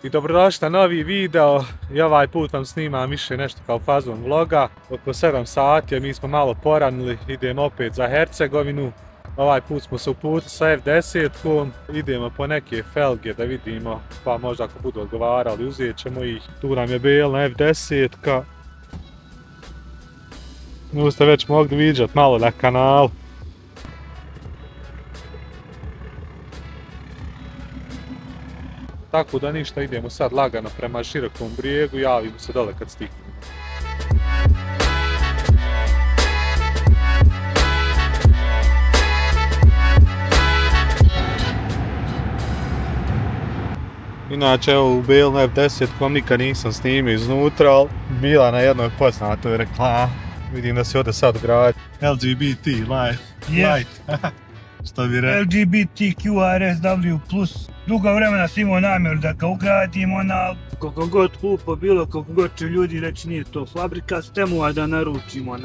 I dobrodošli na novi video i ovaj put vam snimam više nešto kao fazon vloga. Oko 7 sati, a mi smo malo poranili, idemo opet za Hercegovinu. Ovaj put smo se uputili sa F10-kom, idemo po neke felge da vidimo, pa možda ako budu odgovarali uzet ćemo ih. Tu nam je bijela F10-ka. Nu ste već mogli vidjeti malo na kanalu. Tako da ništa, idemo sad lagano prema Širokom brijegu, javimo se dole kad stignemo. Inače, evo u bijelu F10-kom nikad nisam snimio iznutra, ali bila na jednoj poznatoj reklami. Vidim da se ovdje sad gradi LGBT light. Što bi rekao? LGBTQRSW+. Dugo vremena sam imao namjeru da ga ugradimo, koliko god kupo bilo, koliko god će ljudi reći nije to fabrika, s Temua da naručimo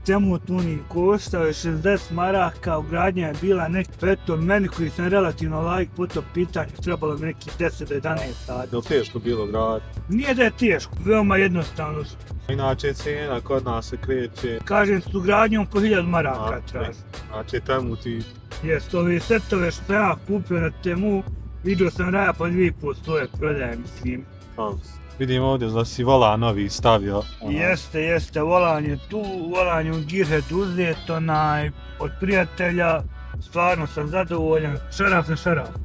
Temu tuning koštao je 60 maraka, ugradnja je bila neki, eto meni koji sam relativno laik po to pitanju, trebalo bi neki 10 do 11 sati. Je li teško bilo graditi? Nije da je teško, veoma jednostavno. Inače cijena kod nas se kreće... Kažem, s ugradnjom po 1000 maraka traži. Znači Temu ti... Jest, ove setove što ja kupio na Temu, vidio sam raja pa 2,5 stoje prodaje, mislim. Vidim ovdje da si volan novi stavio. Jeste, volan je tu, volan je u Gearhead uzet, od prijatelja, stvarno sam zadovoljan, šaraf.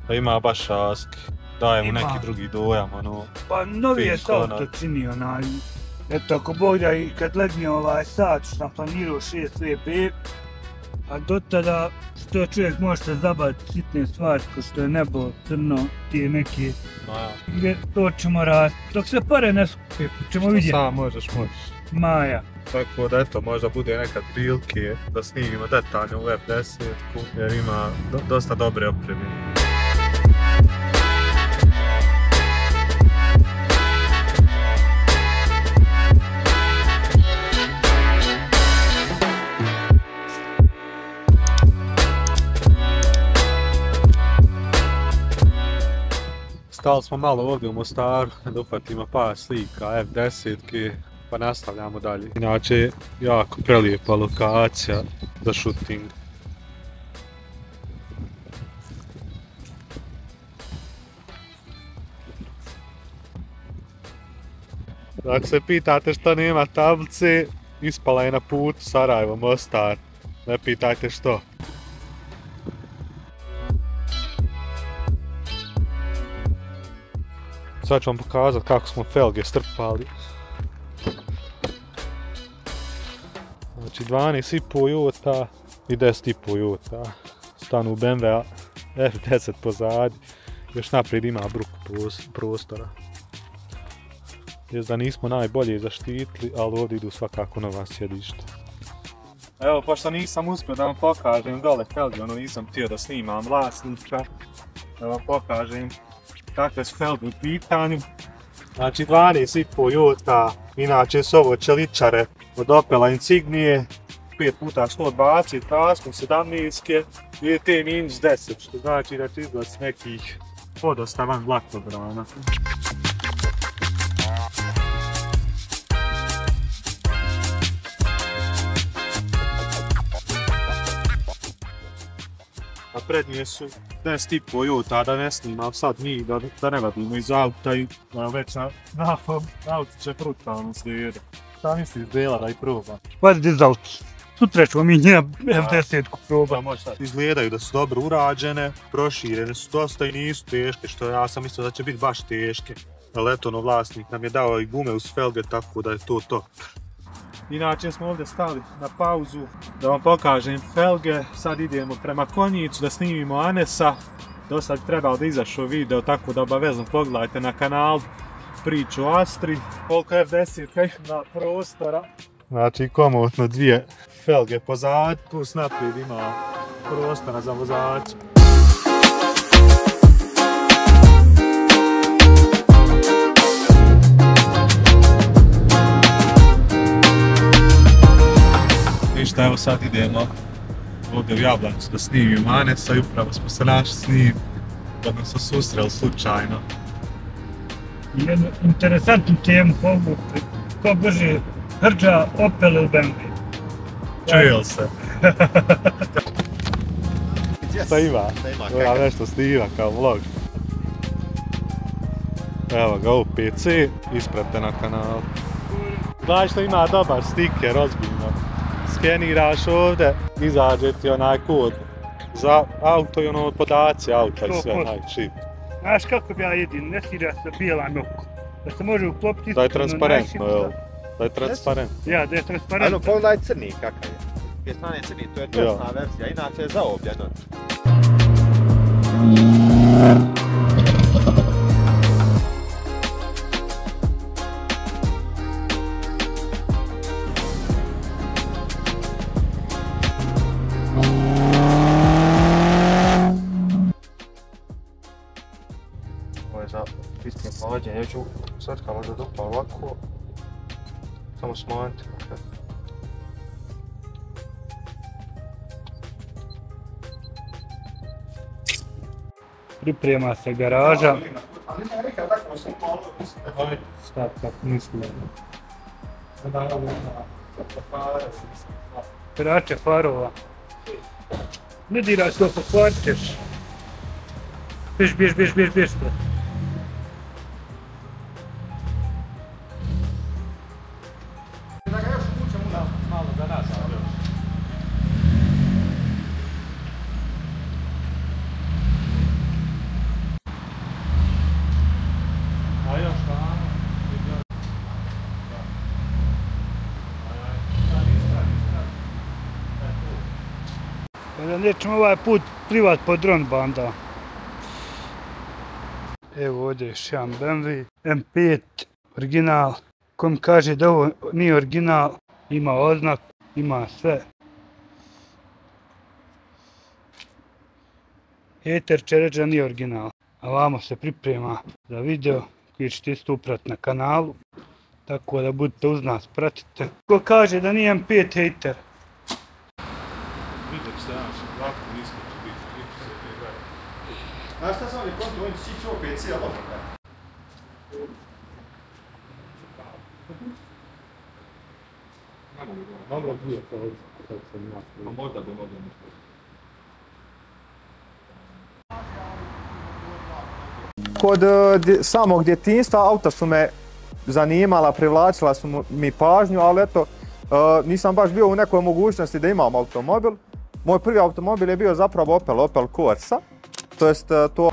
Pa ima baš šaske, daje mu neki drugi dojam, Pa novi je sad to čini, eto ako Bog da i kad legne ovaj sat što sam planirao 6 VB, a do tada što čovjek možete zabaviti sitne stvari kao što je nebo, crno, tije neke, to ćemo raditi. Dok se pare ne skupe, ćemo vidjeti. Sam možeš. Maja. Tako da eto, možda bude nekad prilike da snimimo detaljno u F10-ku jer ima dosta dobre opreme. Stali smo malo ovdje u Mostaru da uhvatimo par slika F10-ke pa nastavljamo dalje. Inače, jako prelijepa lokacija za shooting. Ako se pitate što nema tablice, ispala je na putu Sarajevo-Mostar. Ne pitajte što. Sad ću vam pokazati kako smo felge strpali. Znači 12,5 juta i 10,5 juta. Stanu BMW F10 pozadi. Još naprijed ima bruku prostora. Jest da nismo najbolje zaštitili, ali ovdje idu svakako nova sjedišta. Evo, pošto nisam uspio da vam pokažem dole felge, nisam htio da snimam vlasnika. Da vam pokažem kakve su felge u pitanju. Znači 12,5 juta, inače su ovo čeličare od Opela Insignije, 5x120, raspon 17 i T-10, što znači da će izlaz nekih podosta van vlakobrana. A prednje su 10,5 juta, da ne snimam sad mi, da ne vadimo iz auta i već na auto će brutalno slijede. Šta misliš Bela da i proba? Vadite iz auto. Sutra ćemo mi njena F10-ku probati. Izgledaju da su dobro urađene, proširene su dosta i nisu teške, što ja sam mislio da će biti baš teške. Ali eto, vlasnik nam je dao i gume uz felge, tako da je to. Inače smo ovdje stali na pauzu da vam pokažem felge, sad idemo prema Konjicu da snimimo Anesa. Do sad trebalo da izašao video, tako da obavezno pogledajte na kanalu priču o Astri. Koliko F10 ima prostora. Znači komotno dvije felge pozad, plus naprijed ima prostora za vozača. Ništa, evo sad idemo ovdje u Jablanicu da snimimo Anesa i upravo smo se našli s njim. pa nam se susreli slučajno. Jednu interesantnu temu povukli. Ko brže hrđa, Opel ili BMW? Čuju se. Šta ima? Ja nešto snima kao vlog. Evo ga u PC, ispratite na kanalu. Gledaj što ima dobar stiker, ozbiljno. Skeniraš ovdje, izađe ti onaj kod za auto i ono podaci auta i sve, čip. Znaš kako bi ja jedin, ne stira se bijela noku. Da se može uklopiti... Da je transparentno, jel? Da je transparentno. Ja, da je transparentno. Ajmo, pogledaj crni kakav je. Je strane crni, to je točna verzija, inače je zaobljeno. Ovo je za čistije palađenje, ja ću sad kao možda dupla ovako, samo smanjiti. Priprema se garaža. Ali ne nekad tako sam malo Šta tako mislim? Perače farova. Ne diraj to, pokvarit ćeš. Bješ. Da ga još kućemo malo za nas, ali još. A još tamo. Da nećemo ovaj put plivat po dron banda. Evo ovdje još jedan BMW M5 original. Ko mi kaže da ovo nije original, ima oznak, ima sve. Hater će reći da nije original. A vamo se priprema za video koji ćete isto upratiti na kanalu. Tako da budete uz nas, pratite. Ko kaže da nije M5 hater? Vidjet ćete naš, ovako nisko će biti, kliči se te gledaj. Znaš šta sam ovdje kontu, on će ići ovo PC, ali dobro da. Moglo bi to ovdje, kako sam ja. A možda bi moglo nešto. Kod samog djetinjstva auta su me zanimala, privlačila su mi pažnju, ali eto, nisam baš bio u nekoj mogućnosti da imam automobil. Moj prvi automobil je bio zapravo Opel Corsa, to jest to...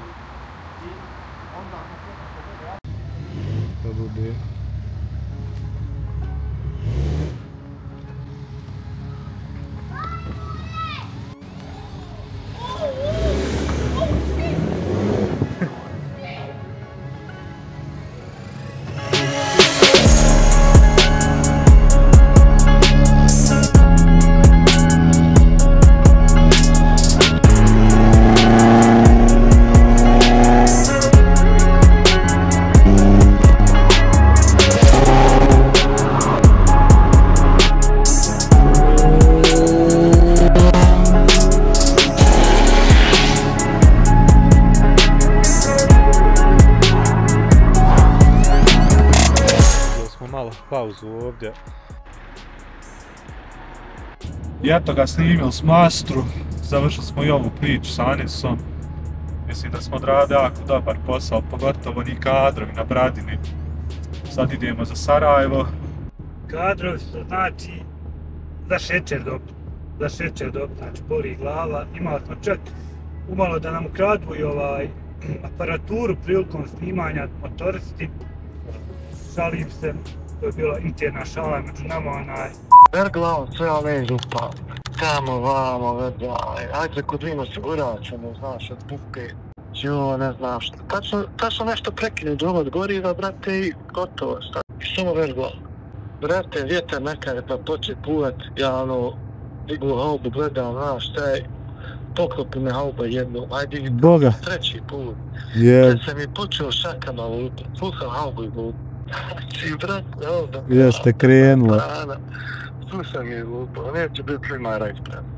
Pauzu ovdje. I eto ga snimili s Mastru, završili smo i ovu priču s Anisom. Mislim da smo odradili jako dobar posao, pogotovo ni kadrovi na Bradini. Sad idemo za Sarajevo. Kadrovi su znači za šećer dobiti, znači boli glava. Imali smo čak umalo da nam ukradu i aparaturu prilikom snimanja motoristi. Šalim se. To je bila interna šala među nama Verglao, sve ove župa, tamo, vamo, vedaj, ajde kod vino osigurača, ne znaš, od buke, jo, ne znam što, tačno nešto prekine dovod goriva, brate, i gotovo, šta, i samo verglao. Brate, vjetar nekada pa poče puvat, ja digu haubu, gledam, znaš, šta je, poklopi me hauba jednu, ajde, Boga. Treći put, kad sam mi počeo šakama lupa, sluham haubu i lupa. Znači, brate, ovdje... Jeste krenula. Slušam je lupo, neće biti primara ispravno.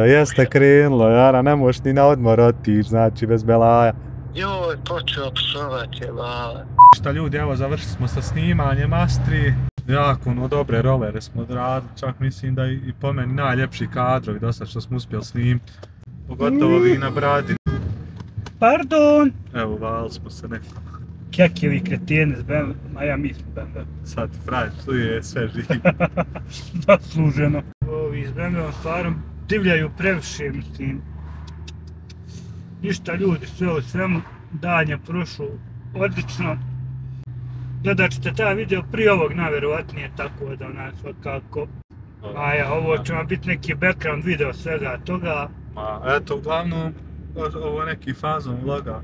Jeste krenulo, Jara, ne možeš ni na odmor otići, znači bez belaja. Joj, počeo psovat jebale. Šta ljudi, evo završili smo sa snimanjem Astri. Jako dobre rolere smo odradili, čak mislim da i po meni najljepši kadrovi do sad što smo uspjeli snimiti. Pogotovo vi na Bradi. Pardon! Evo, valili smo se neko. Kjekevi kretijene s BMW, a ja mislim BMW. Sad frajer čuje sve živi. Zasluženo. Ovi s BMW-om stvarom divljaju previše, mislim. Ništa ljudi, sve u svemu, dan je prošlo odlično. Gledat ćete taj video prije ovog najvjerovatnije, tako da onaj svakako. A ja, ovo će vam biti neki background video svega toga. Ma eto, uglavnom, ovo je neki fazon vloga.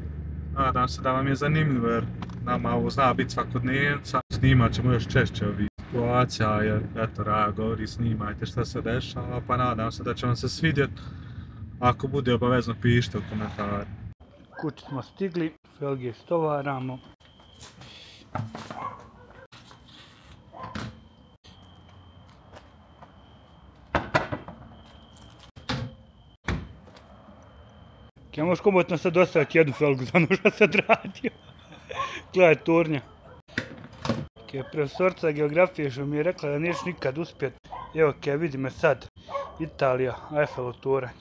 Nadam se da vam je zanimljivo jer nama ovo zna biti svakodnevnica. Snimat ćemo još češće ovih situacija jer eto Raja govori snimajte šta se dešava pa nadam se da će vam se svidjeti. Ako bude obavezno pišite u komentari. Kući smo stigli, felge stovaramo. Ja možeš komotno sad ostaviti jednu felgu za ono što sad radio. Gledaj tornja. Profesorca geografije što mi je rekla da niješ nikad uspjet. Evo vidi me sad. Italija, Eiffelov toranj.